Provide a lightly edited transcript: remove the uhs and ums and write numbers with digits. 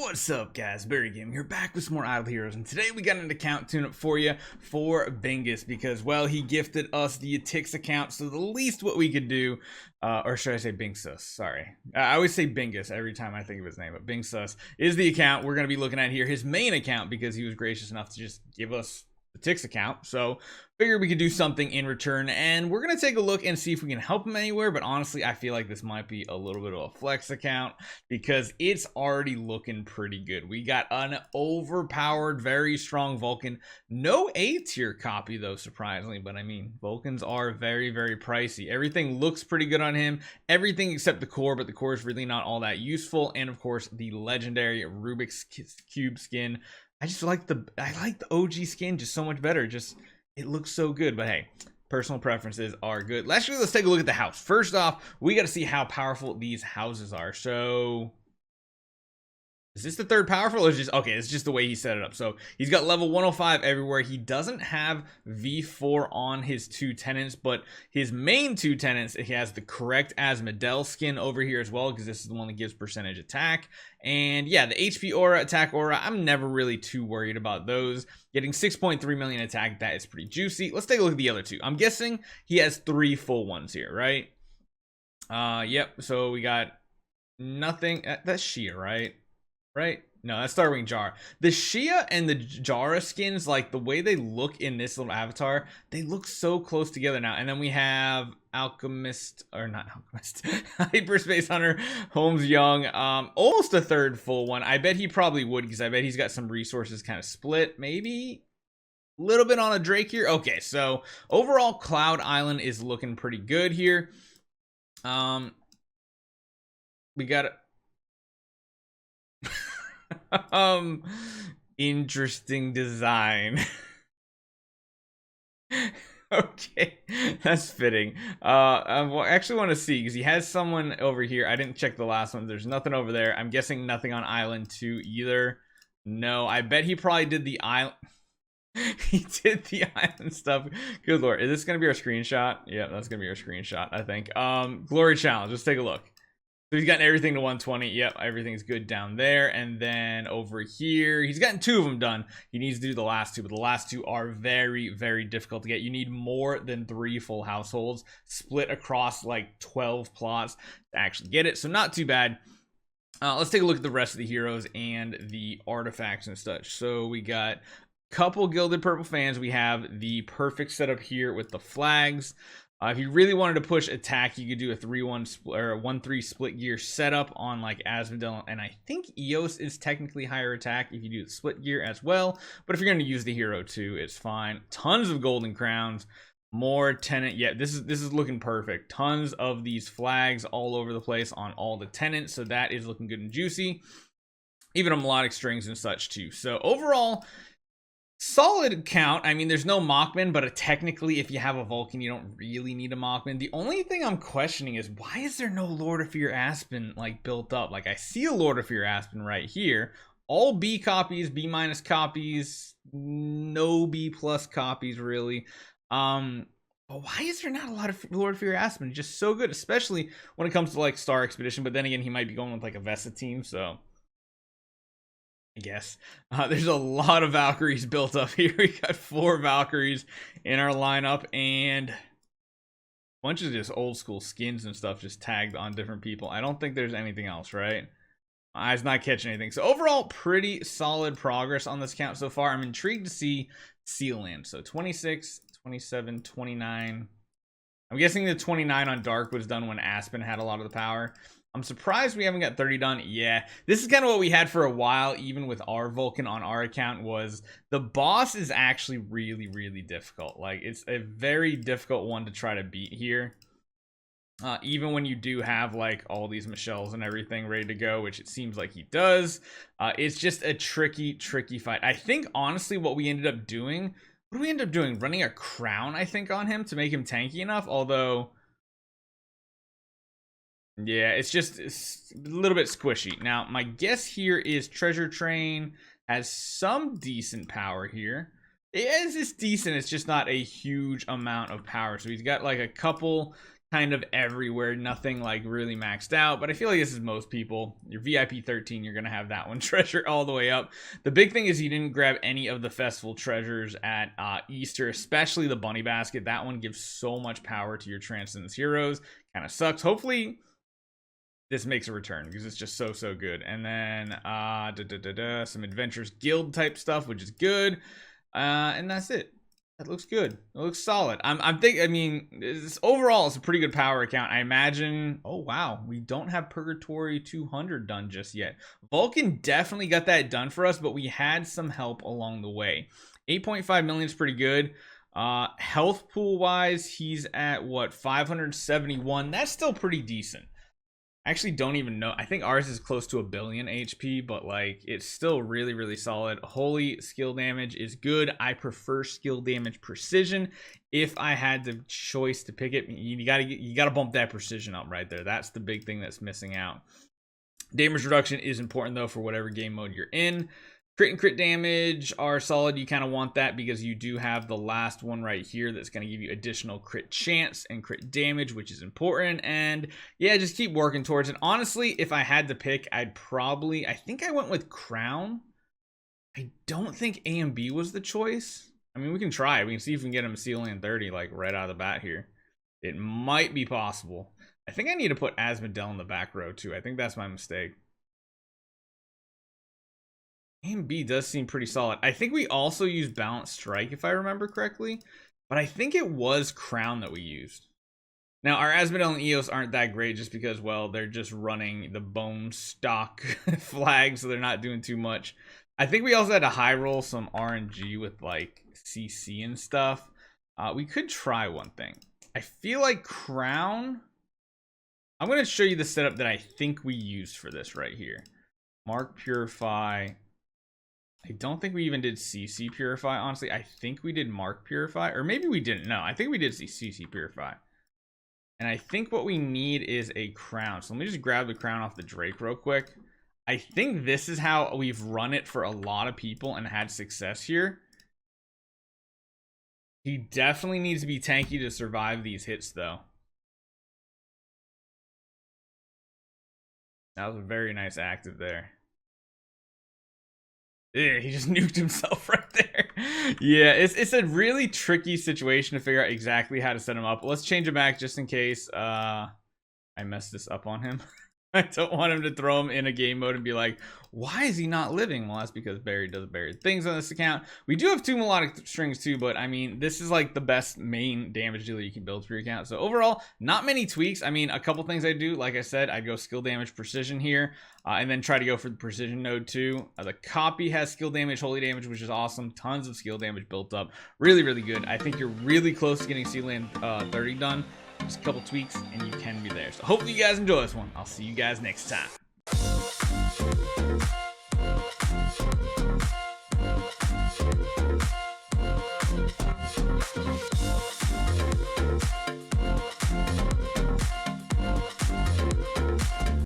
What's up, guys? Barry Gaming here, back with some more Idle Heroes, and today we got an account tune-up for you for Bingus because, well, he gifted us the Atix account, so the least what we could do, or should I say Bingsus? Sorry. I always say Bingus every time I think of his name, but Bingsus is the account we're going to be looking at here, his main account, because he was gracious enough to just give us the Tix account, so figured we could do something in return, and we're gonna take a look and see if we can help him anywhere. But honestly, I feel like this might be a little bit of a flex account because it's already looking pretty good. We got an overpowered, very strong Vulcan, no A tier copy though, surprisingly, but I mean, Vulcans are very, very pricey. Everything looks pretty good on him, everything except the core, but the core is really not all that useful. And of course, the legendary Rubik's Cube skin. I like the OG skin just so much better. It looks so good. But hey, personal preferences are good. Let's take a look at the house. First off, we got to see how powerful these houses are. So is this the third powerful, or is just okay? It's just the way he set it up. So he's got level 105 everywhere. He doesn't have V4 on his two tenants, but his main two tenants, he has the correct Asmodel skin over here as well, because this is the one that gives percentage attack. And yeah, the HP aura, attack aura, I'm never really too worried about those. Getting 6.3 million attack, that is pretty juicy. Let's take a look at the other two. I'm guessing he has 3 full ones here, right? Yep. So we got nothing. That's Shia, right? Right? No, that's Starwing Jara. The Shia and the Jara skins, like the way they look in this little avatar, they look so close together now. And then we have Alchemist, or not Alchemist, Hyperspace Hunter, Holmes Young, almost a third full one. I bet he probably would, because I bet he's got some resources kind of split. Maybe a little bit on a Drake here. Okay, so overall, Cloud Island is looking pretty good here. We got it. Interesting design. Okay, that's fitting. I actually want to see, because he has someone over here. I didn't check the last one. There's nothing over there. I'm guessing nothing on Island 2 either. No, I bet he probably did the island. He did the island stuff. Good lord, is this gonna be our screenshot? Yeah, that's gonna be our screenshot, I think. Glory challenge, let's take a look. So he's gotten everything to 120. Yep, everything's good down there. And then over here, he's gotten 2 of them done. He needs to do the last 2, but the last 2 are very, very difficult to get. You need more than 3 full households split across like 12 plots to actually get it. So not too bad. Let's take a look at the rest of the heroes and the artifacts and such. So we got a couple Gilded Purple fans. We have the perfect setup here with the flags. If you really wanted to push attack, you could do a 3-1 or a 1-3 split gear setup on like Asmodel, and I think Eos is technically higher attack if you do the split gear as well. But if you're going to use the hero too, it's fine. Tons of golden crowns, more tenant. Yeah, this is looking perfect. Tons of these flags all over the place on all the tenants, so that is looking good and juicy. Even a melodic strings and such too. So overall, solid count. I mean, there's no Mockman, but technically, if you have a Vulcan, you don't really need a Mockman. The only thing I'm questioning is, why is there no Lord of Fear Aspen like built up? Like, I see a Lord of Fear Aspen right here. All B copies, B minus copies, no B plus copies really. But why is there not a lot of Lord of Fear Aspen? Just so good, especially when it comes to like Star Expedition. But then again, he might be going with like a Vesta team, so I guess. There's a lot of Valkyries built up here. We got 4 Valkyries in our lineup, and a bunch of just old school skins and stuff just tagged on different people. I don't think there's anything else, right? My eyes not catching anything. So overall, pretty solid progress on this count so far. I'm intrigued to see Sealand. So 26, 27, 29. I'm guessing the 29 on Dark was done when Aspen had a lot of the power. I'm surprised we haven't got 30 done. Yeah, this is kind of what we had for a while, even with our Vulcan on our account, was the boss is actually really, really difficult. Like, it's a very difficult one to try to beat here. Even when you do have like all these Michelles and everything ready to go, which it seems like he does. It's just a tricky fight. I think, honestly, what we ended up doing, what did we end up doing? Running a crown, I think, on him to make him tanky enough, although... yeah, it's a little bit squishy. Now, my guess here is Treasure Train has some decent power here. It is decent, it's just not a huge amount of power. So he's got like a couple kind of everywhere, nothing like really maxed out, but I feel like this is most people. Your VIP 13, you're gonna have that one treasure all the way up. The big thing is you didn't grab any of the festival treasures at Easter, especially the bunny basket. That one gives so much power to your Transcendence heroes. Kind of sucks. Hopefully this makes a return because it's just so good. And then some Adventures Guild type stuff, which is good, and that's it. That looks good. It looks solid. I mean, overall, it's a pretty good power account. I imagine. Oh, wow. We don't have Purgatory 200 done just yet. Vulcan definitely got that done for us, but we had some help along the way. 8.5 million is pretty good. Health pool wise, he's at what? 571. That's still pretty decent. I actually don't even know. I think ours is close to 1 billion HP, but like it's still really solid. Holy skill damage is good. I prefer skill damage precision. If I had the choice to pick it, you gotta bump that precision up right there. That's the big thing that's missing out. Damage reduction is important though for whatever game mode you're in. Crit and crit damage are solid. You kind of want that because you do have the last one right here that's going to give you additional crit chance and crit damage, which is important. And yeah, just keep working towards it. Honestly, if I had to pick, I think I went with Crown. I don't think A and B was the choice. I mean, we can try. We can see if we can get him Ceiling 30 like right out of the bat here. It might be possible. I think I need to put Asmodel in the back row too. I think that's my mistake. A and B does seem pretty solid. I think we also used Balanced Strike, if I remember correctly. But I think it was Crown that we used. Now, our Asmodel and Eos aren't that great just because, well, they're just running the bone stock flag, so they're not doing too much. I think we also had to high roll some RNG with, like, CC and stuff. We could try one thing. I feel like Crown... I'm going to show you the setup that I think we used for this right here. Mark Purify... I don't think we even did CC Purify, honestly. I think we did Mark Purify, or maybe we didn't. No, I think we did CC Purify. And I think what we need is a crown. So let me just grab the crown off the Drake real quick. I think this is how we've run it for a lot of people and had success here. He definitely needs to be tanky to survive these hits, though. That was a very nice active there. Yeah, he just nuked himself right there. Yeah, it's a really tricky situation to figure out exactly how to set him up. Let's change him back just in case I messed this up on him. I don't want him to throw him in a game mode and be like, why is he not living? Well, that's because Barry does Barry things on this account. We do have 2 melodic strings too, but I mean, this is like the best main damage dealer you can build for your account. So overall, not many tweaks. I mean, a couple things I do, like I said, I'd go skill damage precision here, and then try to go for the precision node too. The copy has skill damage, holy damage, which is awesome. Tons of skill damage built up. Really good. I think you're really close to getting Sealand 30 done. Just a couple tweaks and you can be there. So hopefully you guys enjoy this one. I'll see you guys next time.